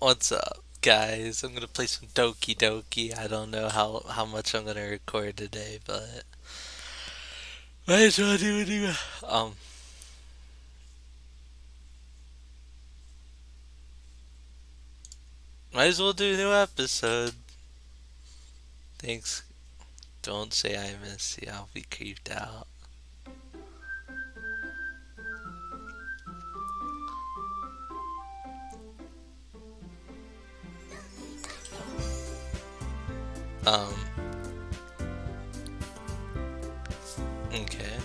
What's up, guys? I'm gonna play some Doki. I don't know how much I'm gonna record today, but might as well do it. Might as well do a new episode. Thanks. Don't say I miss you. I'll be creeped out. Um. Okay.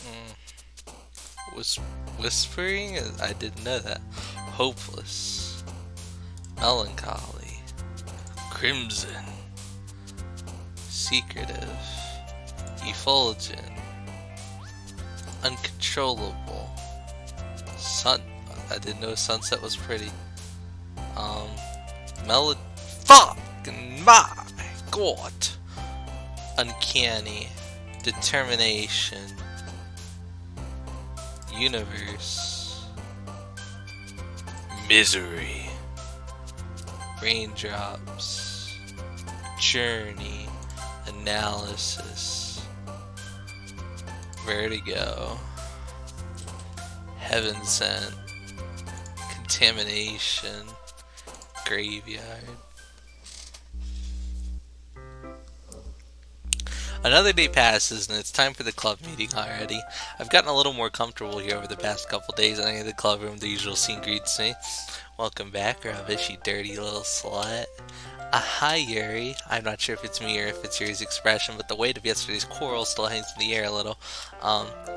Mm. Whis- Whispering? I didn't know that. Hopeless. Melancholy. Crimson. Secretive. Effulgent. Uncontrollable. Sun. I didn't know sunset was pretty. Um. Melod. Fucking my god. Uncanny. Determination. Universe. Misery. Raindrops. Journey. Analysis. Vertigo. Heaven sent. Contamination. Graveyard. Another day passes and it's time for the club meeting already. I've gotten a little more comfortable here over the past couple days and I in the club room the usual scene greets me. Welcome back, rubbish, you dirty little slut. Hi Yuri. I'm not sure if it's me or if it's Yuri's expression, but the weight of yesterday's quarrel still hangs in the air a little.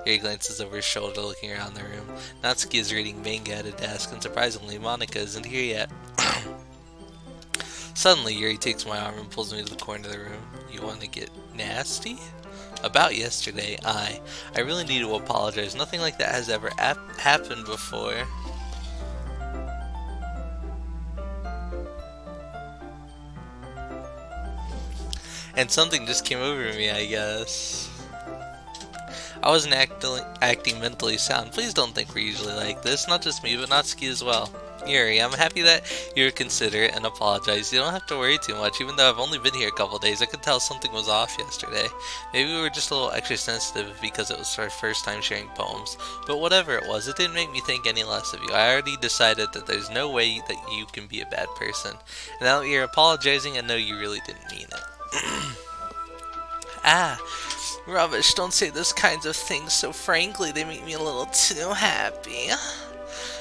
Yuri glances over his shoulder looking around the room. Natsuki is reading manga at a desk and surprisingly Monica isn't here yet. Suddenly, Yuri takes my arm and pulls me to the corner of the room. You want to get nasty? About yesterday, I really need to apologize. Nothing like that has ever happened before. And something just came over me, I guess. I wasn't acting mentally sound. Please don't think we're usually like this. Not just me, but Natsuki as well. Yuri, I'm happy that you're considerate and apologize. You don't have to worry too much. Even though I've only been here a couple days, I could tell something was off yesterday. Maybe we were just a little extra sensitive because it was our first time sharing poems. But whatever it was, it didn't make me think any less of you. I already decided that there's no way that you can be a bad person. And now that you're apologizing, I know you really didn't mean it. Rubbish, don't say those kinds of things so frankly, they make me a little too happy.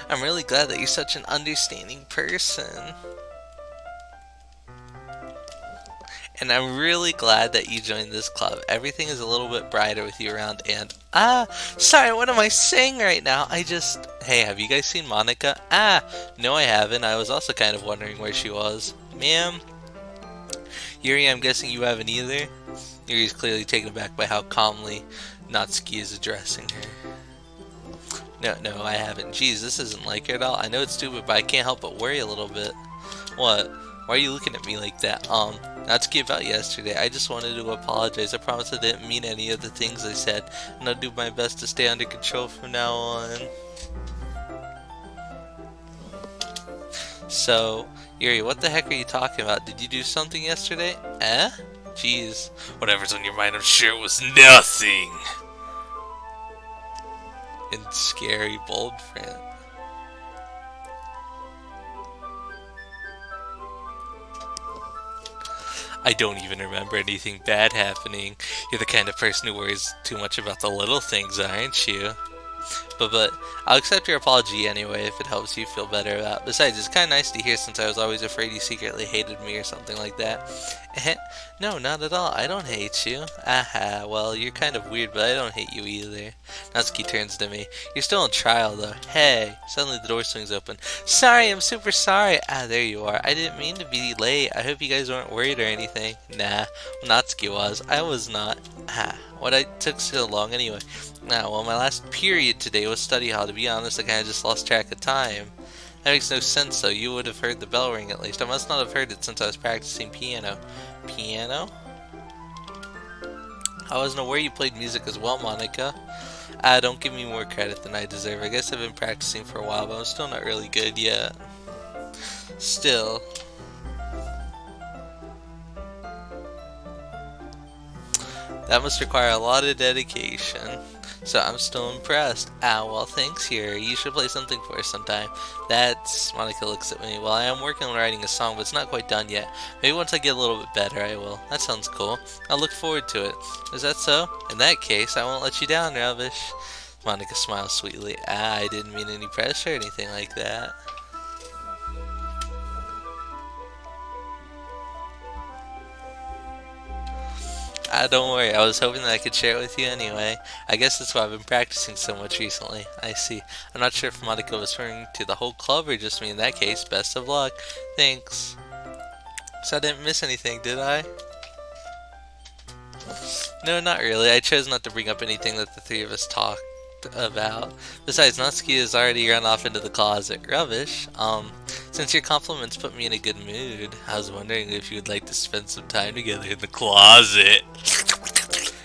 I'm really glad that you're such an understanding person. And I'm really glad that you joined this club. Everything is a little bit brighter with you around and... sorry, what am I saying right now? Hey, have you guys seen Monica? No I haven't. I was also kind of wondering where she was. Ma'am? Yuri, I'm guessing you haven't either? Yuri's clearly taken aback by how calmly Natsuki is addressing her. No, I haven't. Jeez, this isn't like her at all. I know it's stupid, but I can't help but worry a little bit. What? Why are you looking at me like that? Natsuki, about yesterday. I just wanted to apologize. I promise I didn't mean any of the things I said, and I'll do my best to stay under control from now on. So, Yuri, what the heck are you talking about? Did you do something yesterday? Jeez. Whatever's on your mind, I'm sure it was nothing. In scary bold print. I don't even remember anything bad happening. You're the kind of person who worries too much about the little things, aren't you? But I'll accept your apology anyway if it helps you feel better about it. Besides, it's kind of nice to hear since I was always afraid you secretly hated me or something like that. No, not at all. I don't hate you. Well, you're kind of weird, but I don't hate you either. Natsuki turns to me. You're still in trial, though. Hey! Suddenly the door swings open. Sorry, I'm super sorry. There you are. I didn't mean to be late. I hope you guys weren't worried or anything. Nah, Natsuki was. I was not. What I took so long anyway. Well, my last period today was study hall. To be honest, I kind of just lost track of time. That makes no sense though. You would have heard the bell ring at least. I must not have heard it since I was practicing piano. Piano? I wasn't aware you played music as well, Monica. Don't give me more credit than I deserve. I guess I've been practicing for a while, but I'm still not really good yet. Still. That must require a lot of dedication. So I'm still impressed. Well, thanks here. You should play something for us sometime. Monica looks at me. Well, I am working on writing a song, but it's not quite done yet. Maybe once I get a little bit better, I will. That sounds cool. I'll look forward to it. Is that so? In that case, I won't let you down, Rubbish. Monica smiles sweetly. I didn't mean any pressure or anything like that. Don't worry, I was hoping that I could share it with you anyway. I guess that's why I've been practicing so much recently. I see. I'm not sure if Monica was referring to the whole club or just me. In that case, best of luck. Thanks. So I didn't miss anything, did I? No, not really. I chose not to bring up anything that the three of us talked about. Besides, Natsuki has already run off into the closet. Rubbish. Since your compliments put me in a good mood, I was wondering if you would like to spend some time together in the closet.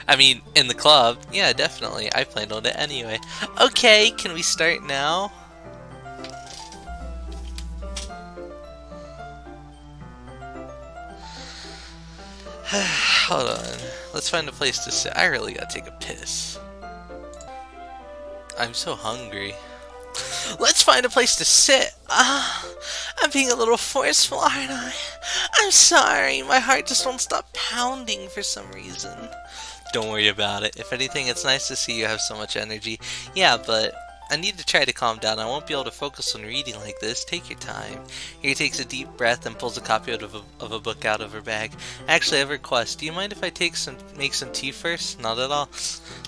I mean, in the club. Yeah, definitely. I planned on it anyway. Okay, can we start now? Hold on. Let's find a place to sit. I really gotta take a piss. I'm so hungry. Let's find a place to sit. I'm being a little forceful, aren't I? I'm sorry. My heart just won't stop pounding for some reason. Don't worry about it. If anything, it's nice to see you have so much energy. Yeah, but I need to try to calm down. I won't be able to focus on reading like this. Take your time. He takes a deep breath and pulls a copy of a book out of her bag. Actually, I have a request. Do you mind if I make some tea first? Not at all.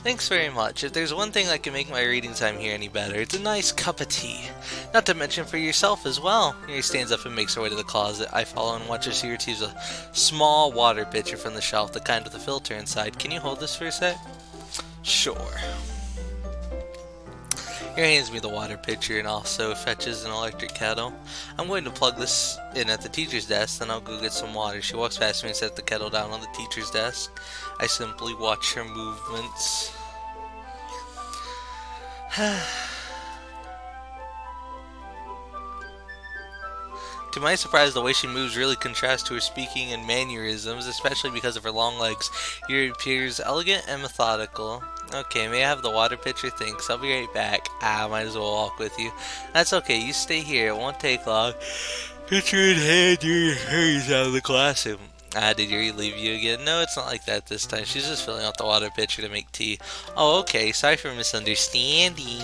Thanks very much. If there's one thing that can make my reading time here any better, it's a nice cup of tea. Not to mention for yourself as well. He stands up and makes her way to the closet. I follow and watch her see retrieves a small water pitcher from the shelf, the kind with a filter inside. Can you hold this for a sec? Sure. He hands me the water pitcher and also fetches an electric kettle. I'm going to plug this in at the teacher's desk, then I'll go get some water. She walks past me and sets the kettle down on the teacher's desk. I simply watch her movements. To my surprise, the way she moves really contrasts to her speaking and mannerisms, especially because of her long legs. She appears elegant and methodical. Okay, may I have the water pitcher? Thanks. I'll be right back. Might as well walk with you. That's okay. You stay here. It won't take long. Pitcher in hand, your hurries out of the classroom. Did Yuri leave you again? No, it's not like that this time. She's just filling out the water pitcher to make tea. Oh, okay. Sorry for misunderstanding.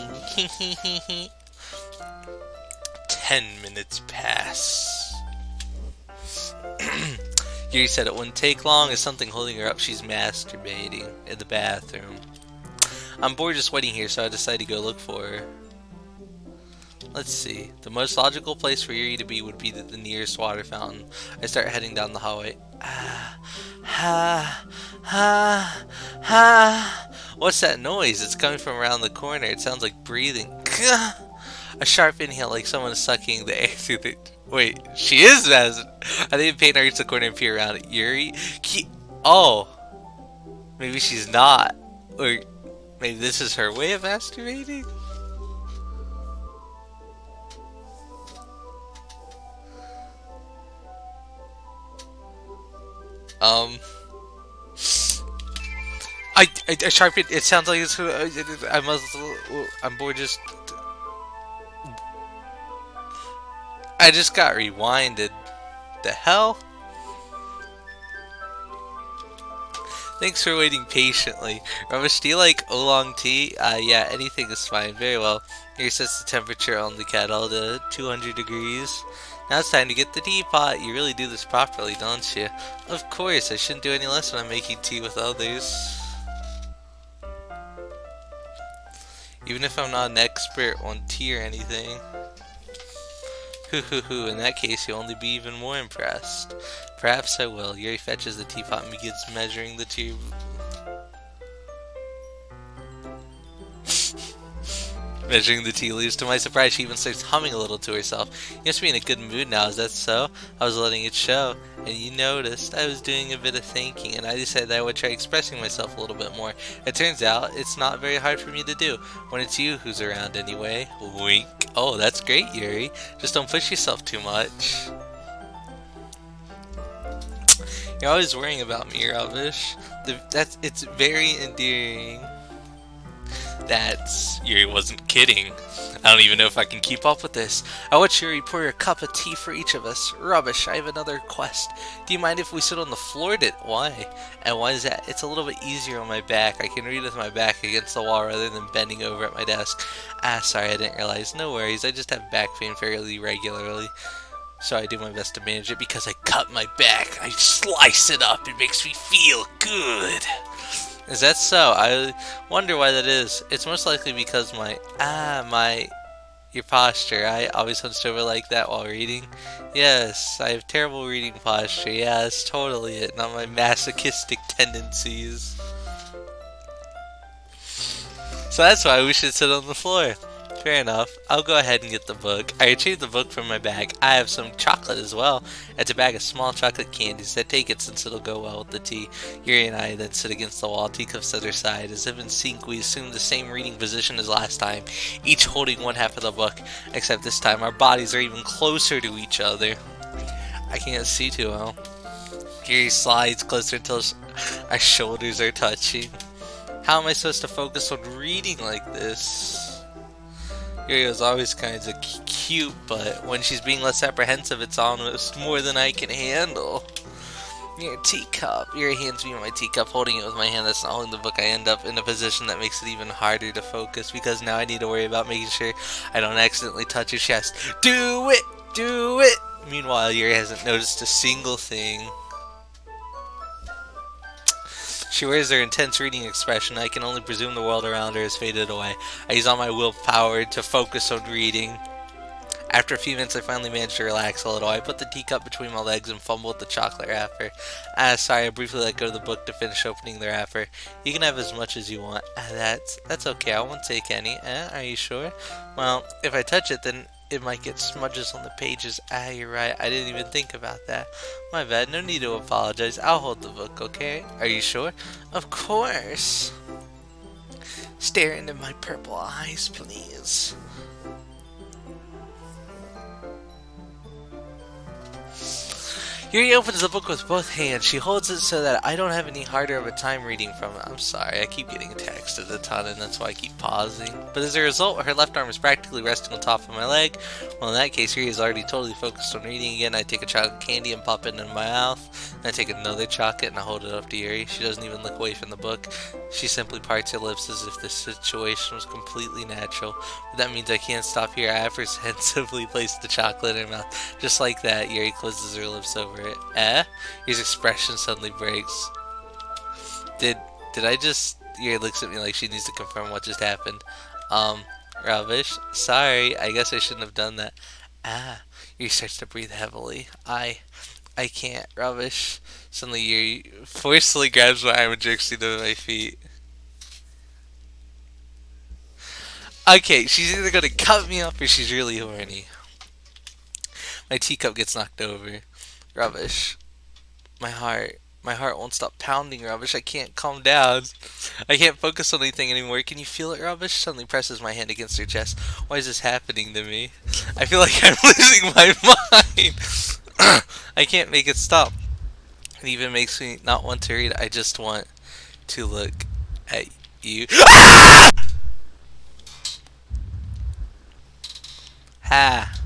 10 minutes pass. Yuri said it wouldn't take long. Is something holding her up? She's masturbating in the bathroom. I'm bored just waiting here, so I decided to go look for her. Let's see. The most logical place for Yuri to be would be the nearest water fountain. I start heading down the hallway. What's that noise? It's coming from around the corner. It sounds like breathing. A sharp inhale, like someone is sucking the air through the... Wait, she is I think pain hurts the corner and peer around it. Yuri? Oh! Maybe she's not. Or maybe this is her way of masturbating? I sharp it. It sounds like it's. I'm bored. I just got rewinded. The hell? Thanks for waiting patiently. Rubbish, do you like oolong tea? Yeah, anything is fine. Very well. Here sets the temperature on the kettle to 200 degrees. Now it's time to get the teapot. You really do this properly, don't you? Of course, I shouldn't do any less when I'm making tea with others. Even if I'm not an expert on tea or anything. In that case, you'll only be even more impressed. Perhaps I will. Yuri fetches the teapot and begins measuring the tube. Measuring the tea leaves. To my surprise, she even starts humming a little to herself. You must be in a good mood now, is that so? I was letting it show, and you noticed I was doing a bit of thinking, and I decided I would try expressing myself a little bit more. It turns out it's not very hard for me to do, when it's you who's around anyway. Wink. Oh, that's great, Yuri. Just don't push yourself too much. You're always worrying about me, Rubbish. It's very endearing. Yuri wasn't kidding. I don't even know if I can keep up with this. I watch Yuri pour a cup of tea for each of us. Rubbish, I have another request. Do you mind if we sit on the floor? Why? And why is that? It's a little bit easier on my back. I can read with my back against the wall rather than bending over at my desk. Sorry, I didn't realize. No worries, I just have back pain fairly regularly. So I do my best to manage it because I cut my back. I slice it up. It makes me feel good. Is that so? I wonder why that is. It's most likely because your posture. I always hunched over like that while reading. Yes, I have terrible reading posture. Yeah, that's totally it. Not my masochistic tendencies. So that's why we should sit on the floor. Fair enough. I'll go ahead and get the book. I retrieved the book from my bag. I have some chocolate as well. It's a bag of small chocolate candies. I take it since it'll go well with the tea. Yuri and I then sit against the wall, teacups at our side. As if in sync, we assume the same reading position as last time, each holding one half of the book, except this time our bodies are even closer to each other. I can't see too well. Yuri slides closer until our shoulders are touching. How am I supposed to focus on reading like this? Yuri was always kind of cute, but when she's being less apprehensive, it's almost more than I can handle. Your teacup. Yuri hands me my teacup, holding it with my hand that's not holding the book. I end up in a position that makes it even harder to focus, because now I need to worry about making sure I don't accidentally touch her chest. Do it! Do it! Meanwhile, Yuri hasn't noticed a single thing. She wears her intense reading expression. I can only presume the world around her has faded away. I use all my willpower to focus on reading. After a few minutes, I finally managed to relax a little. I put the teacup between my legs and fumbled with the chocolate wrapper. Sorry, I briefly let go of the book to finish opening the wrapper. You can have as much as you want. That's okay. I won't take any. Are you sure? Well, if I touch it, then it might get smudges on the pages. You're right. I didn't even think about that. My bad. No need to apologize. I'll hold the book, okay? Are you sure? Of course. Stare into my purple eyes, please. Yuri opens the book with both hands. She holds it so that I don't have any harder of a time reading from it. I'm sorry, I keep getting texted a ton and that's why I keep pausing. But as a result, her left arm is practically resting on top of my leg. Well, in that case, Yuri is already totally focused on reading again. I take a chocolate candy and pop it in my mouth. Then I take another chocolate and I hold it up to Yuri. She doesn't even look away from the book. She simply parts her lips as if the situation was completely natural. But that means I can't stop here. I apprehensively place the chocolate in her mouth. Just like that, Yuri closes her lips over it. His expression suddenly breaks. Did I just... Yuri looks at me like she needs to confirm what just happened. Rubbish. Sorry, I guess I shouldn't have done that. Yuri starts to breathe heavily. I can't. Rubbish. Suddenly Yuri forcefully grabs my arm and jerks me to my feet. Okay, she's either gonna cut me up or she's really horny. My teacup gets knocked over. Rubbish. My heart won't stop pounding, Rubbish. I can't calm down. I can't focus on anything anymore. Can you feel it, Rubbish? Suddenly presses my hand against her chest. Why is this happening to me? I feel like I'm losing my mind. I can't make it stop. It even makes me not want to read. I just want to look at you. Ha. Ha.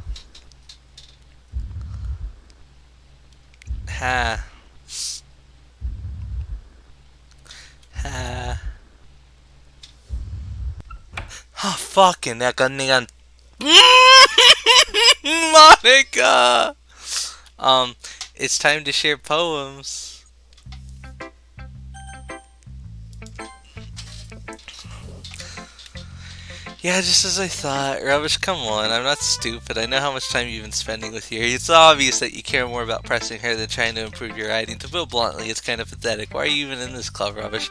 Ha. Oh, fucking that gun. Monica! It's time to share poems. Yeah, just as I thought. Rubbish, come on. I'm not stupid. I know how much time you've been spending with Yuri. It's obvious that you care more about pressing her than trying to improve your writing. To put it bluntly, it's kind of pathetic. Why are you even in this club, Rubbish?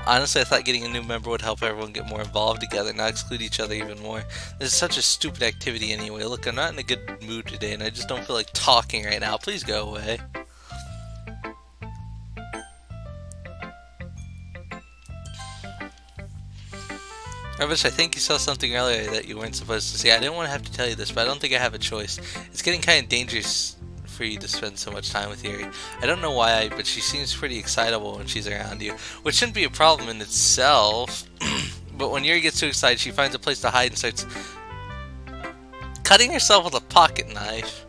Honestly, I thought getting a new member would help everyone get more involved together, not exclude each other even more. This is such a stupid activity anyway. Look, I'm not in a good mood today, and I just don't feel like talking right now. Please go away. Rubbish, I think you saw something earlier that you weren't supposed to see. I didn't want to have to tell you this, but I don't think I have a choice. It's getting kind of dangerous for you to spend so much time with Yuri. I don't know why, but she seems pretty excitable when she's around you, which shouldn't be a problem in itself. But when Yuri gets too excited, she finds a place to hide and starts cutting herself with a pocket knife.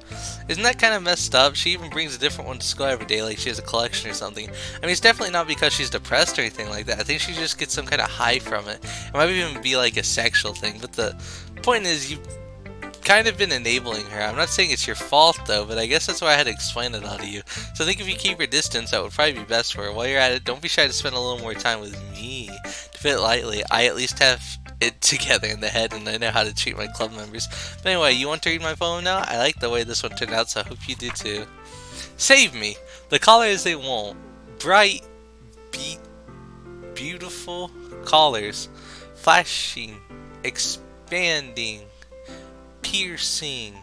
Isn't that kind of messed up? She even brings a different one to school every day, like she has a collection or something. I mean, it's definitely not because she's depressed or anything like that. I think she just gets some kind of high from it. It might even be like a sexual thing, but the point is you've kind of been enabling her. I'm not saying it's your fault though, but I guess that's why I had to explain it all to you. So I think if you keep your distance, that would probably be best for her. While you're at it, don't be shy to spend a little more time with me. To put it lightly, I at least have it together in the head and I know how to treat my club members. But anyway, you want to read my poem now? I like the way this one turned out, so I hope you do too. Save me! The colors they won't. Bright, beautiful colors. Flashing, expanding, piercing.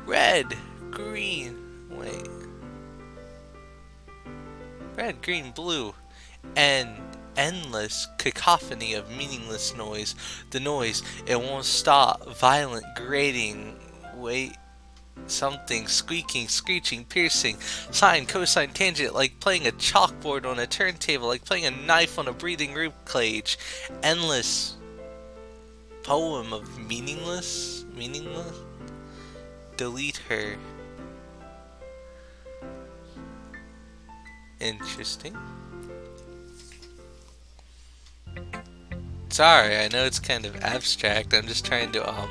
Red, green, wait. Red, green, blue. And endless cacophony of meaningless noise. The noise, it won't stop. Violent, grating, wait, something, squeaking, screeching, piercing, sine, cosine, tangent, like playing a chalkboard on a turntable, like playing a knife on a breathing rib cage. Endless poem of meaningless? Delete her. Interesting. Sorry, I know it's kind of abstract. I'm just trying to, well,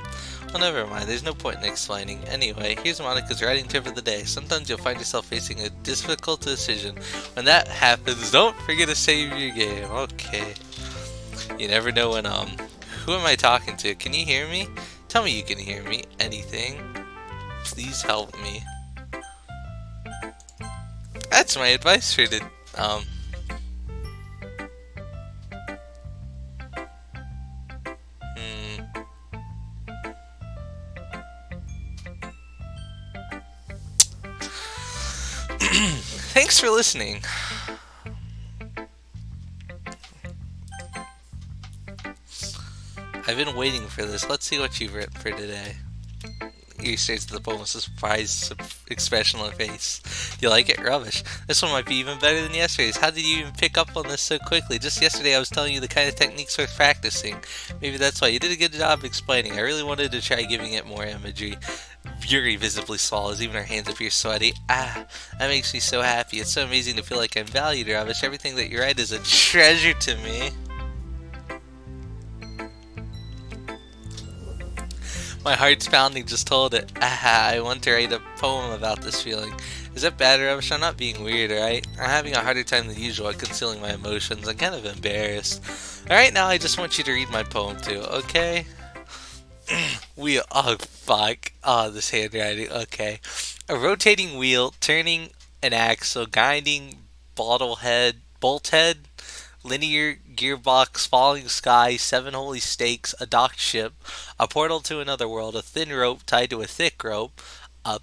never mind. There's no point in explaining. Anyway, here's Monica's writing tip of the day. Sometimes you'll find yourself facing a difficult decision. When that happens, don't forget to save your game. Okay. You never know when, who am I talking to? Can you hear me? Tell me you can hear me. Anything. Please help me. That's my advice for the, Thanks for listening. I've been waiting for this. Let's see what you've written for today. He stares at the poem with a surprised expression on her face. You like it? Rubbish. This one might be even better than yesterday's. How did you even pick up on this so quickly? Just yesterday I was telling you the kind of techniques worth practicing. Maybe that's why. You did a good job explaining. I really wanted to try giving it more imagery. Yuri visibly swallows, even her hands appear sweaty. Ah, that makes me so happy. It's so amazing to feel like I'm valued, Rubbish. Everything that you write is a treasure to me. My heart's pounding just told it. Ah, I want to write a poem about this feeling. Is that bad, Rubbish? I'm not being weird, right? I'm having a harder time than usual at concealing my emotions. I'm kind of embarrassed. Alright, now I just want you to read my poem too, okay? Oh fuck. Oh, this handwriting, okay. A rotating wheel, turning an axle, guiding bolt head, linear gearbox, falling sky, 7 holy stakes, a docked ship, a portal to another world, a thin rope tied to a thick rope, a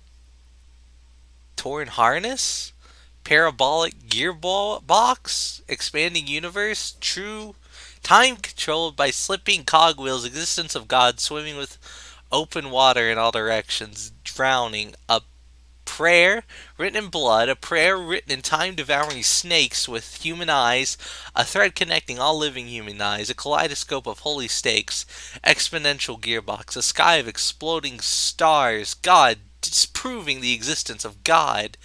torn harness, parabolic gearbox, expanding universe, true time controlled by slipping cogwheels, existence of God, swimming with open water in all directions, drowning, a prayer written in blood, a prayer written in time-devouring snakes with human eyes, a thread connecting all living human eyes, a kaleidoscope of holy stakes, exponential gearbox, a sky of exploding stars, God, proving the existence of God.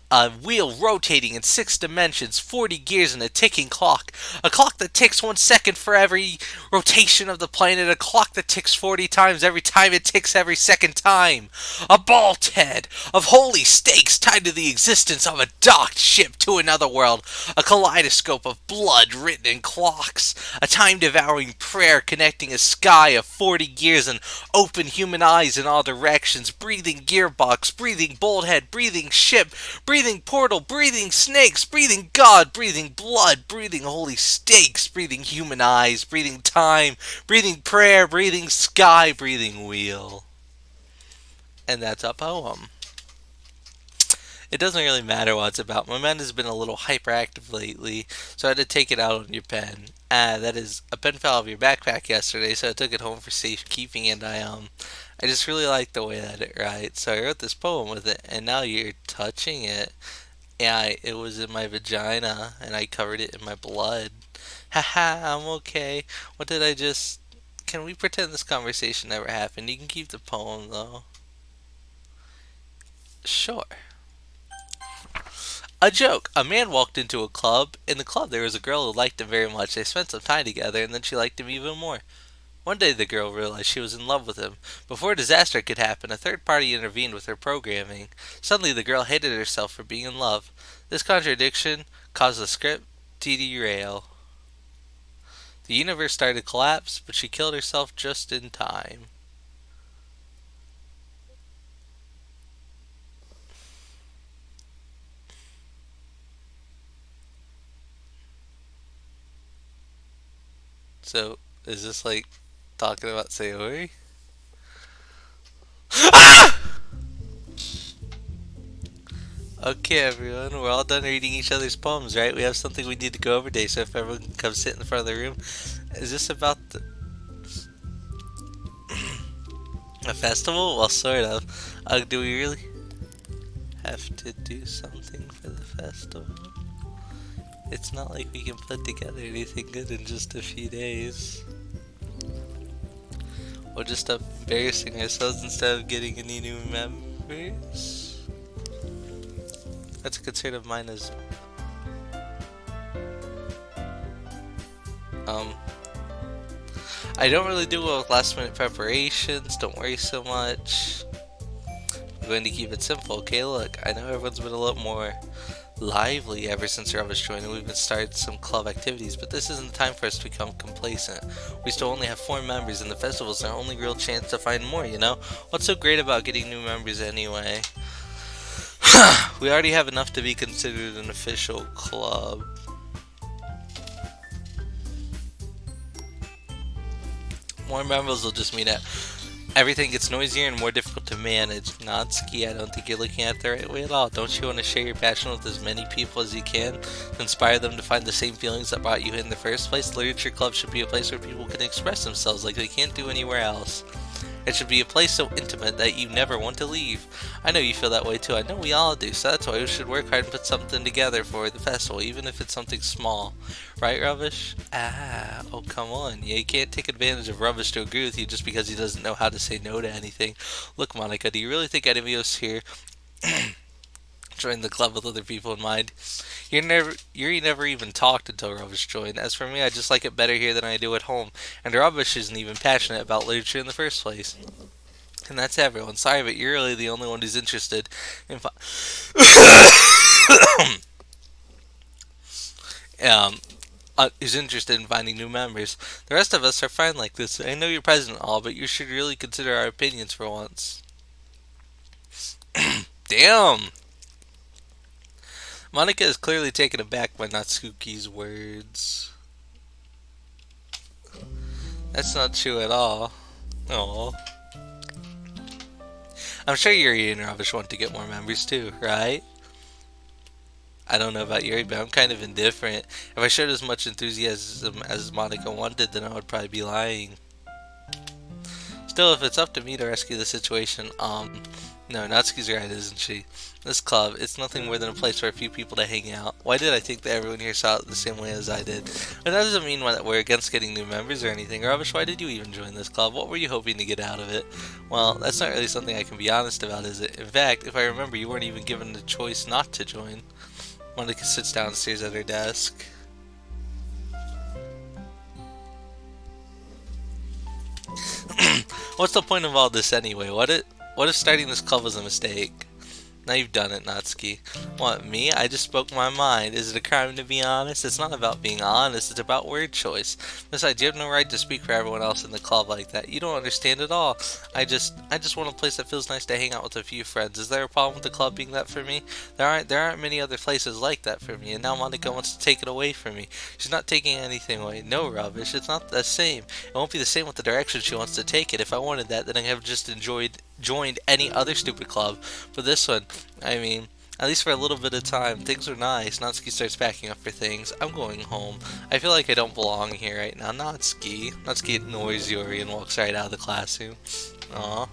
A wheel rotating in 6 dimensions, 40 gears, and a ticking clock. A clock that ticks 1 second for every rotation of the planet. A clock that ticks 40 times every time it ticks every second time. A bald head of holy stakes tied to the existence of a docked ship to another world. A kaleidoscope of blood written in clocks. A time-devouring prayer connecting a sky of 40 gears and open human eyes in all directions. Breathing gearbox, breathing bold head, breathing ship, breathing portal, breathing snakes, breathing God, breathing blood, breathing holy stakes, breathing human eyes, breathing time, breathing prayer, breathing sky, breathing wheel. And that's a poem. It doesn't really matter what it's about. My mind has been a little hyperactive lately, so I had to take it out on your pen. That is, a pen fell out of your backpack yesterday, so I took it home for safekeeping, and I just really like the way that it writes. So I wrote this poem with it, and now you're touching it. Yeah, it was in my vagina, and I covered it in my blood. Haha, I'm okay. What did I just... Can we pretend this conversation never happened? You can keep the poem, though. Sure. A joke. A man walked into a club. In the club there was a girl who liked him very much. They spent some time together, and then she liked him even more. One day the girl realized she was in love with him. Before a disaster could happen, a third party intervened with her programming. Suddenly the girl hated herself for being in love. This contradiction caused the script to derail. The universe started to collapse, but she killed herself just in time. So, is this like talking about Sayori? Okay, everyone, we're all done reading each other's poems, right? We have something we need to go over today, so if everyone can come sit in the front of the room. Is this about a festival? Well, sort of. Do we really have to do something for the festival? It's not like we can put together anything good in just a few days. We'll just stop embarrassing ourselves instead of getting any new members. That's a concern of mine as... I don't really do well with last minute preparations, don't worry so much. I'm going to keep it simple, okay? Look, I know everyone's been a lot more lively ever since Rubbish joined, and we've been started some club activities, but this isn't the time for us to become complacent. We still only have 4 members, and the festival's our only real chance to find more, you know? What's so great about getting new members anyway? We already have enough to be considered an official club. More members will just mean that everything gets noisier and more difficult to manage. Natsuki, I don't think you're looking at it the right way at all. Don't you want to share your passion with as many people as you can? To inspire them to find the same feelings that brought you in the first place? Literature Club should be a place where people can express themselves like they can't do anywhere else. It should be a place so intimate that you never want to leave. I know you feel that way too. I know we all do. So that's why we should work hard and put something together for the festival, even if it's something small. Right, Rubbish? Oh, come on. Yeah, you can't take advantage of Rubbish to agree with you just because he doesn't know how to say no to anything. Look, Monica, do you really think any of us here join the club with other people in mind? You never even talked until Rubbish joined. As for me, I just like it better here than I do at home. And Rubbish isn't even passionate about literature in the first place. And that's everyone. Sorry, but you're really the only one who's interested in who's interested in finding new members. The rest of us are fine like this. I know you're present and all, but you should really consider our opinions for once. Damn! Monica is clearly taken aback by Natsuki's words. That's not true at all. Oh. I'm sure Yuri and Rubbish want to get more members too, right? I don't know about Yuri, but I'm kind of indifferent. If I showed as much enthusiasm as Monica wanted, then I would probably be lying. Still, if it's up to me to rescue the situation, No, Natsuki's right, isn't she? This club, it's nothing more than a place for a few people to hang out. Why did I think that everyone here saw it the same way as I did? But that doesn't mean that we're against getting new members or anything. Ravish, why did you even join this club? What were you hoping to get out of it? Well, that's not really something I can be honest about, is it? In fact, if I remember, you weren't even given the choice not to join. Monica sits downstairs at her desk. What's the point of all this anyway? What if starting this club was a mistake? Now you've done it, Natsuki. What, me? I just spoke my mind. Is it a crime to be honest? It's not about being honest, it's about word choice. Besides, you have no right to speak for everyone else in the club like that. You don't understand at all. I just want a place that feels nice to hang out with a few friends. Is there a problem with the club being that for me? There aren't many other places like that for me, and now Monica wants to take it away from me. She's not taking anything away. No, rubbish. It's not the same. It won't be the same with the direction she wants to take it. If I wanted that, then I have just joined any other stupid club. But this one, I mean, at least for a little bit of time, things are nice. Natsuki starts packing up her things. I'm going home. I feel like I don't belong here right now. Natsuki. Natsuki ignores Yuri and walks right out of the classroom. Aw.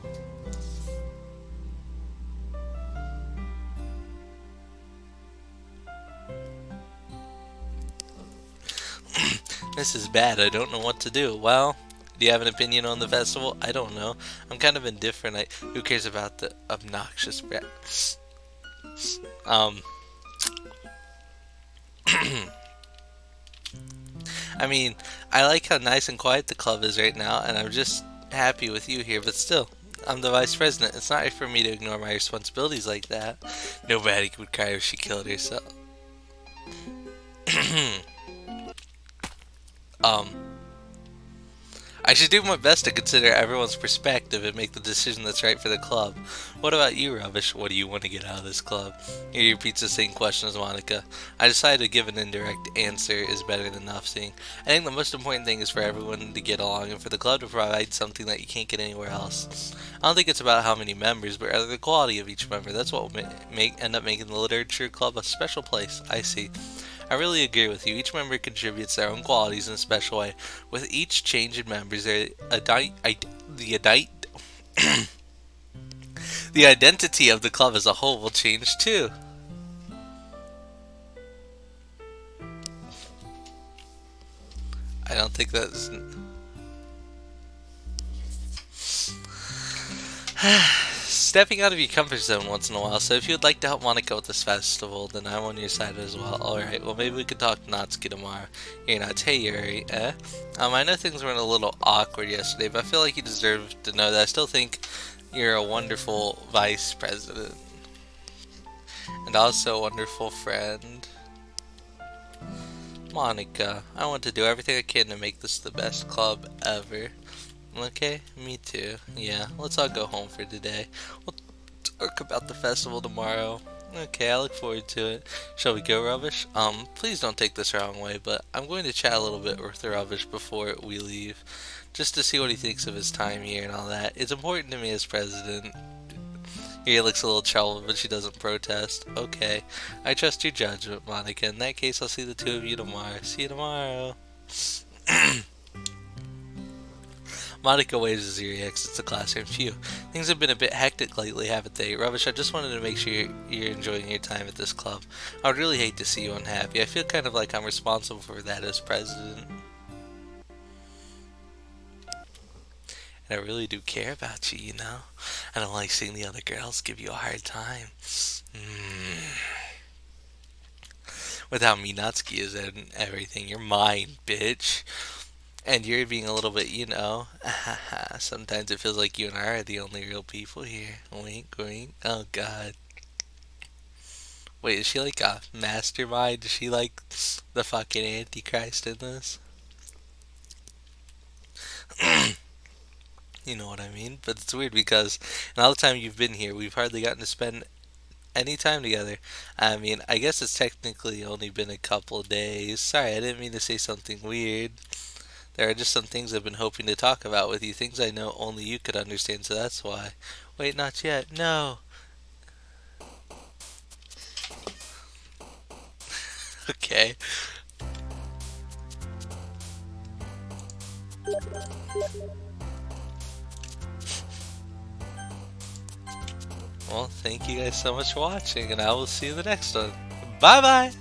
This is bad. I don't know what to do. Well, do you have an opinion on the festival? I don't know. I'm kind of indifferent. Who cares about the obnoxious brat? Um, I mean, I like how nice and quiet the club is right now, and I'm just happy with you here, but still, I'm the vice president. It's not right for me to ignore my responsibilities like that. Nobody would cry if she killed herself. um, I should do my best to consider everyone's perspective and make the decision that's right for the club. What about you, Rubbish? What do you want to get out of this club? He repeats the same question as Monica. I decided to give an indirect answer is better than nothing. I think the most important thing is for everyone to get along and for the club to provide something that you can't get anywhere else. I don't think it's about how many members, but rather the quality of each member. That's what will end up making the literature club a special place. I see. I really agree with you. Each member contributes their own qualities in a special way. With each change in members, the identity of the club as a whole will change too. I don't think that's. Stepping out of your comfort zone once in a while, so if you would like to help Monica with this festival, then I'm on your side as well. Alright, well maybe we could talk to Natsuki tomorrow. Here, Nats. Hey, Yuri, eh? I know things went a little awkward yesterday, but I feel like you deserve to know that I still think you're a wonderful vice president. And also a wonderful friend. Monica, I want to do everything I can to make this the best club ever. Okay, me too. Yeah, let's all go home for today. We'll talk about the festival tomorrow. Okay, I look forward to it. Shall we go, Rubbish? Please don't take this the wrong way, but I'm going to chat a little bit with Rubbish before we leave, just to see what he thinks of his time here and all that. It's important to me as president. He looks a little troubled, but she doesn't protest. Okay, I trust your judgment, Monica. In that case, I'll see the two of you tomorrow. See you tomorrow. Monica waves as he exits the classroom. Phew, things have been a bit hectic lately, haven't they? Rubbish, I just wanted to make sure you're enjoying your time at this club. I would really hate to see you unhappy. I feel kind of like I'm responsible for that as president. And I really do care about you, you know? I don't like seeing the other girls give you a hard time. With how mean Natsuki is and everything. You're mine, bitch. And you're being a little bit, sometimes it feels like you and I are the only real people here. Wink, wink. Oh, God. Wait, is she like a mastermind? Is she like the fucking Antichrist in this? You know what I mean? But it's weird because in all the time you've been here, we've hardly gotten to spend any time together. I mean, I guess it's technically only been a couple of days. Sorry, I didn't mean to say something weird. There are just some things I've been hoping to talk about with you, things I know only you could understand, so that's why. Wait, not yet. No. Okay. Well, thank you guys so much for watching, and I will see you in the next one. Bye bye!